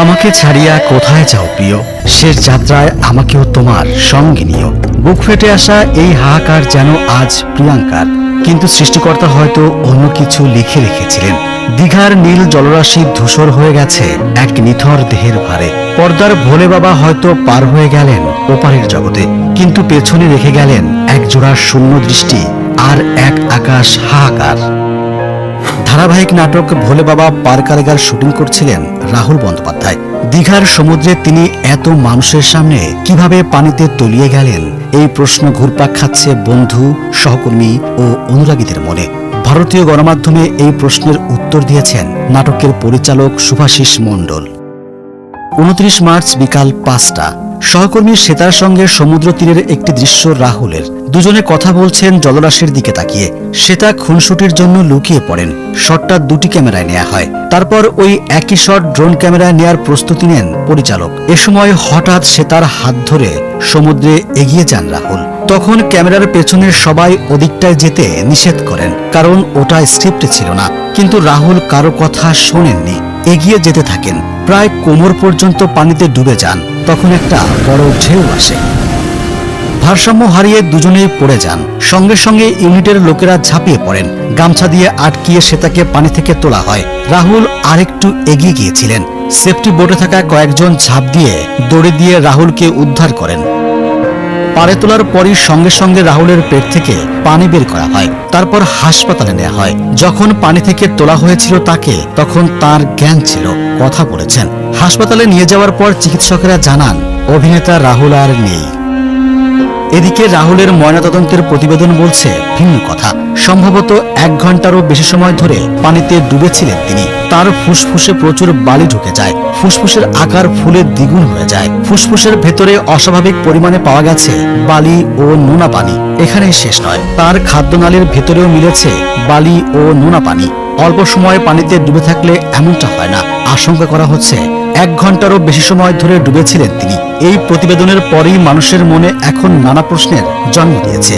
আমাকে ছাড়িয়া কোথায় যাও প্রিয়, শেষ যাত্রায় আমাকেও তোমার সঙ্গে নিও। বুক ফেটে আসা এই হাহাকার যেন আজ প্রিয়াঙ্কার, কিন্তু সৃষ্টিকর্তা হয়তো অন্য কিছু লিখে রেখেছিলেন। দীঘার নীল জলরাশি ধূসর হয়ে গেছে এক নিথর দেহের ভারে। পর্দার ভোলে বাবা হয়তো পার হয়ে গেলেন ওপারের জগতে, কিন্তু পেছনে রেখে গেলেন এক জোড়া শূন্য দৃষ্টি আর এক আকাশ হাহাকার। ধারাবাহিক নাটক ভোলে বাবা পার কারাগার শুটিং করছিলেন রাহুল বন্দ্যোপাধ্যায়। দীঘার সমুদ্রে তিনি এত মানুষের সামনে কিভাবে পানিতে তলিয়ে গেলেন, এই প্রশ্ন ঘুরপাক খাচ্ছে বন্ধু, সহকর্মী ও অনুরাগীদের মনে। ভারতীয় গণমাধ্যমে এই প্রশ্নের উত্তর দিয়েছেন নাটকের পরিচালক শুভাশিস মণ্ডল। 29 মার্চ বিকাল 5টা সহকর্মী শ্বেতার সঙ্গে সমুদ্র তীরের একটি দৃশ্য রাহুলের। দুজনে কথা বলছেন জলরাশির দিকে তাকিয়ে। শ্বেতা খুনসুটির জন্য লুকিয়ে পড়েন। শটটা দুটি ক্যামেরায় নেওয়া হয়। তারপর ওই একই শট ড্রোন ক্যামেরায় নেয়ার প্রস্তুতি নেন পরিচালক। এ সময় হঠাৎ শ্বেতার হাত ধরে সমুদ্রে এগিয়ে যান রাহুল। তখন ক্যামেরার পেছনের সবাই ওদিকটায় যেতে নিষেধ করেন, কারণ ওটা স্ক্রিপ্টে ছিল না। কিন্তু রাহুল কারো কথা শোনেননি, এগিয়ে যেতে থাকেন। প্রায় কোমর পর্যন্ত পানিতে ডুবে যান। তখন একটা বড় ঢেউ আসে, ভারসাম্য হারিয়ে দুজনেই পড়ে যান। সঙ্গে সঙ্গে ইউনিটের লোকেরা ঝাঁপিয়ে পড়েন। গামছা দিয়ে আটকিয়ে শ্বেতাকে পানি থেকে তোলা হয়। রাহুল আরেকটু এগিয়ে গিয়েছিলেন। সেফটি বোটে থাকা কয়েকজন ঝাঁপ দিয়ে দড়ি দিয়ে রাহুলকে উদ্ধার করেন। পাড়ে তোলার পরই সঙ্গে সঙ্গে রাহুলের পেট থেকে পানি বের করা হয়। তারপর হাসপাতালে নেওয়া হয়। যখন পানি থেকে তোলা হয়েছিল তাকে, তখন তার জ্ঞান ছিল, কথা বলেছেন। হাসপাতালে নিয়ে যাওয়ার পর চিকিৎসকেরা জানান অভিনেতা রাহুল আর নেই। এদিকে রাহুলের ময়নাতদন্তের প্রতিবেদন বলছে ভিন্ন কথা। সম্ভবত 1 ঘন্টারও বেশি সময় ধরে পানিতে ডুবেছিলেন তিনি। তার ফুসফুসে প্রচুর বালি ঢুকে যায়। ফুসফুসের আকার ফুলে দ্বিগুণ হয়ে যায়। ফুসফুসের ভেতরে অস্বাভাবিক পরিমাণে পাওয়া গেছে বালি ও নোনা পানি। এখানেই শেষ নয়, তার খাদ্যনালীর ভেতরেও মিলেছে বালি ও নোনা পানি। অল্প সময় পানিতে ডুবে থাকলে এমনটা হয় না। আশঙ্কা করা হচ্ছে 1 ঘন্টারও বেশি সময় ধরে ডুবেছিলেন তিনি। এই প্রতিবেদনের পরেই মানুষের মনে এখন নানা প্রশ্নের জন্ম দিয়েছে।